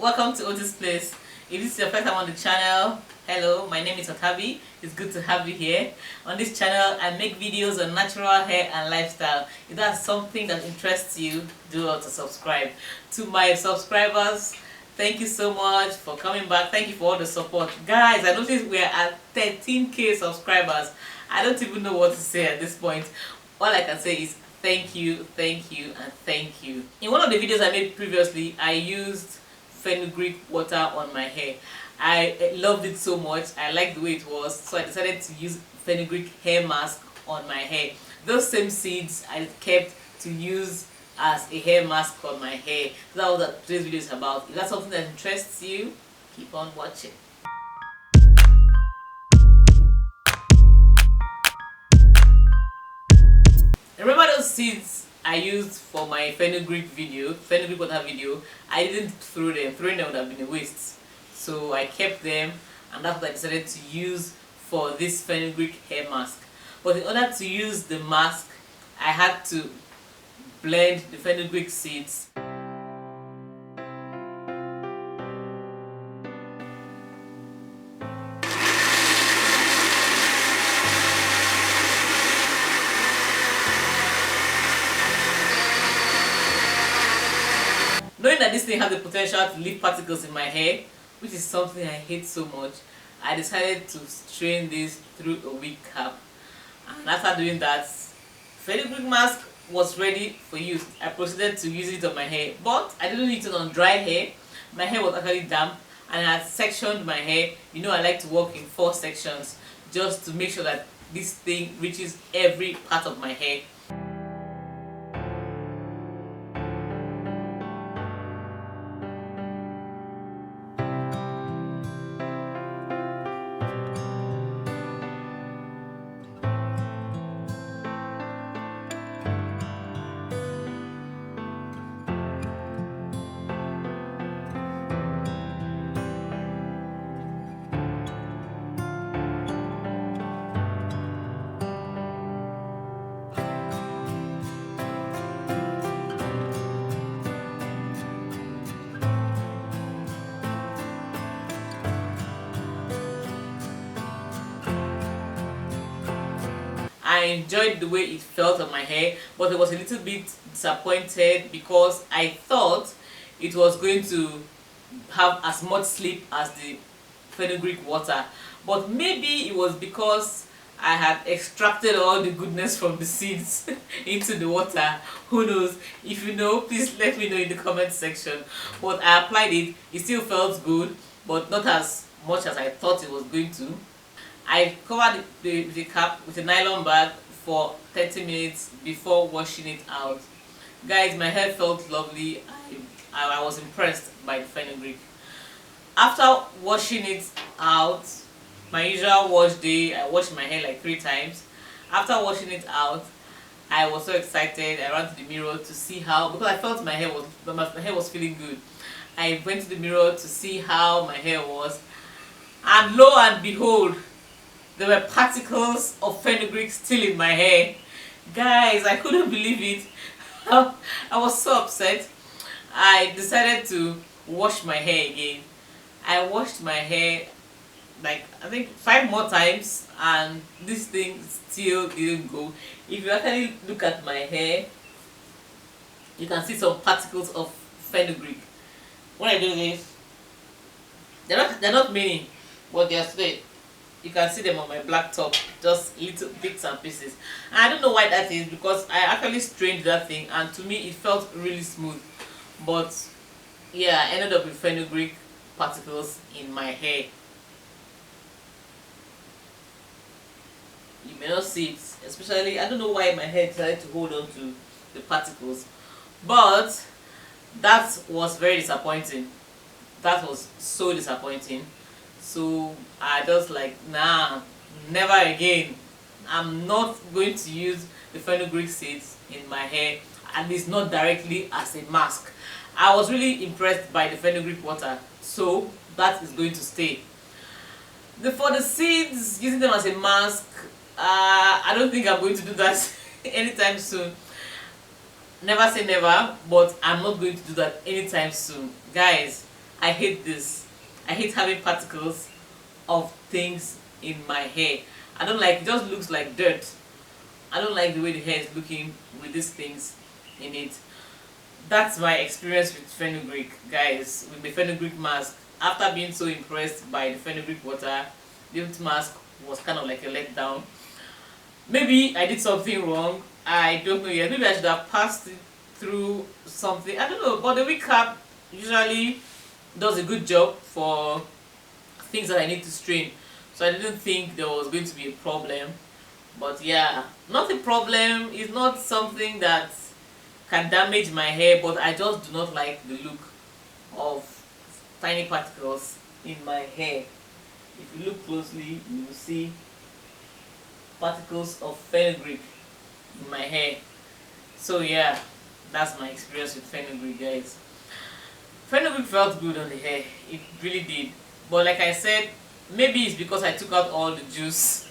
welcome to Otis Place. If this is your first time on the channel, hello, my name is Otabi. It's good to have you here. On this channel, I make videos on natural hair and lifestyle. If that's something that interests you, do not to subscribe. To my subscribers, thank you so much for coming back. Thank you for all the support. Guys, I noticed we are at 13k subscribers. I don't even know what to say at this point. All I can say is thank you, and thank you. In one of the videos I made previously, I used fenugreek water on my hair. I loved it so much. I liked the way it was, so I decided to use fenugreek hair mask on my hair. Those same seeds I kept to use as a hair mask on my hair. So that was what today's video is about. If that's something that interests you, keep on watching. Remember those seeds I used for my fenugreek water video? I didn't throw them. Throwing them would have been a waste. So I kept them, and that's what I decided to use for this fenugreek hair mask. But in order to use the mask, I had to blend the fenugreek seeds knowing that this thing has the potential to leave particles in my hair, which is something I hate so much. I decided to strain this through a wig cap, and after doing that, fenugreek mask was ready for use. I proceeded to use it on my hair, but I didn't use it on dry hair. My hair was actually damp, and I had sectioned my hair. You know, I like to work in 4 sections just to make sure that this thing reaches every part of my hair. I enjoyed the way it felt on my hair, but I was a little bit disappointed because I thought it was going to have as much slip as the fenugreek water. But maybe it was because I had extracted all the goodness from the seeds into the water. Who knows? If you know, please let me know in the comment section. But I applied it. It still felt good, but not as much as I thought it was going to. I covered the cap with a nylon bag for 30 minutes before washing it out. Guys, my hair felt lovely. I was impressed by the fenugreek. After washing it out, my usual wash day, I washed my hair like 3 times. After washing it out, I was so excited. I ran to the mirror to see how, because I felt my hair was feeling good. I went to the mirror to see how my hair was, and lo and behold, there were particles of fenugreek still in my hair. Guys, I couldn't believe it. I was so upset. I decided to wash my hair again. I washed my hair like I think 5 more times, and this thing still didn't go. If you actually look at my hair, you can see some particles of fenugreek. When I do this, they're not many, but they're still. You can see them on my black top, just little bits and pieces. And I don't know why that is, because I actually strained that thing, and to me it felt really smooth. But yeah, I ended up with fenugreek particles in my hair. You may not see it, especially, I don't know why my hair decided to hold on to the particles. But that was very disappointing. That was so disappointing. So I just like, nah, never again. I'm not going to use the fenugreek seeds in my hair, at least not directly as a mask. I was really impressed by the fenugreek water, so that is going to stay. For the seeds, using them as a mask, I don't think I'm going to do that anytime soon. Never say never, but I'm not going to do that anytime soon. Guys, I hate this. I hate having particles of things in my hair. I don't like it. Just looks like dirt. I don't like the way the hair is looking with these things in it. That's my experience with fenugreek, guys, with the fenugreek mask. After being so impressed by the fenugreek water, this mask was kind of like a letdown. Maybe I did something wrong. I don't know yet. Maybe I should have passed it through something. I don't know. But the wig cap usually does a good job for things that I need to strain. So I didn't think there was going to be a problem. But yeah, not a problem. It's not something that can damage my hair, but I just do not like the look of tiny particles in my hair. If you look closely, you will see particles of fenugreek in my hair. So yeah, that's my experience with fenugreek, guys. Fenugreek felt good on the hair, it really did. But like I said, maybe it's because I took out all the juice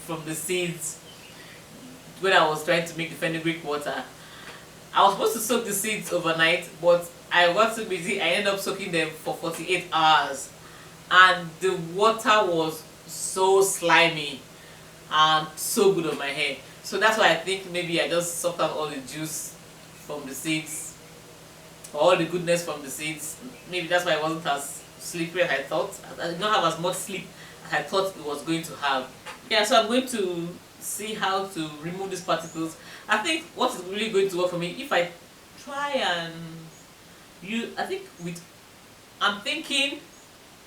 from the seeds when I was trying to make the fenugreek water. I was supposed to soak the seeds overnight, but I got so busy I ended up soaking them for 48 hours. And the water was so slimy and so good on my hair. So that's why I think maybe I just sucked out all the juice from the seeds, or all the goodness from the seeds. Maybe that's why it wasn't as slippery as I thought. I did not have as much sleep as I thought it was going to have. Yeah, so I'm going to see how to remove these particles. I think what is really going to work for me, if I try and use, I'm thinking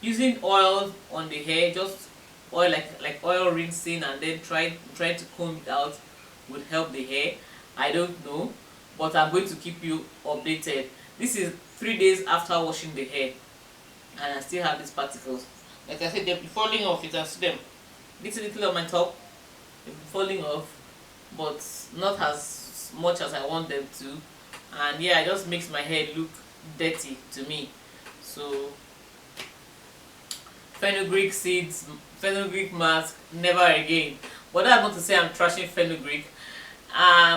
using oil on the hair, just oil, like oil rinsing, and then try to comb it out would help the hair. I don't know, but I'm going to keep you updated. This is 3 days after washing the hair, and I still have these particles. Like I said, they're falling off. You can see them little on my top. They're falling off, but not as much as I want them to. And yeah, it just makes my hair look dirty to me. So fenugreek seeds, fenugreek mask, never again. But that's not to say I'm trashing fenugreek.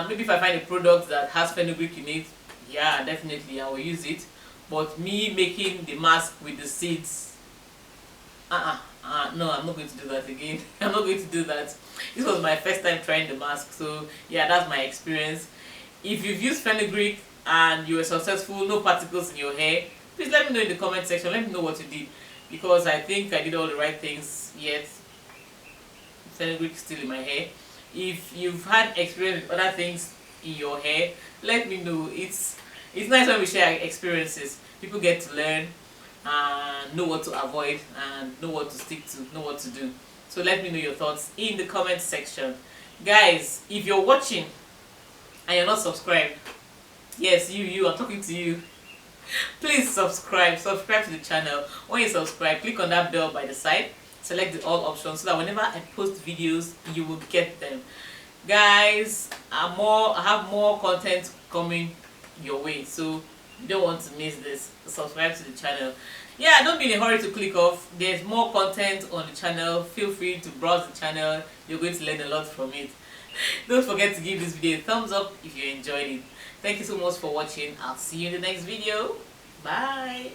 Maybe if I find a product that has fenugreek in it, yeah, definitely I will use it. But me making the mask with the seeds, no, I'm not going to do that again. I'm not going to do that. This was my first time trying the mask, so yeah, that's my experience. If you've used fenugreek and you were successful, no particles in your hair, please let me know in the comment section. Let me know what you did, because I think I did all the right things, yet fenugreek is still in my hair. If you've had experience with other things in your hair, let me know. It's nice when we share experiences. People get to learn and know what to avoid and know what to stick to, know what to do. So let me know your thoughts in the comment section. Guys, if you're watching and you're not subscribed, yes, I'm talking to you, please subscribe to the channel. When you subscribe, click on that bell by the side, select the all options, so that whenever I post videos, you will get them. Guys, I have more content coming your way, so you don't want to miss this. Subscribe to the channel. Yeah, don't be in a hurry to click off. There's more content on the channel. Feel free to browse the channel. You're going to learn a lot from it. Don't forget to give this video a thumbs up if you enjoyed it. Thank you so much for watching. I'll see you in the next video. Bye.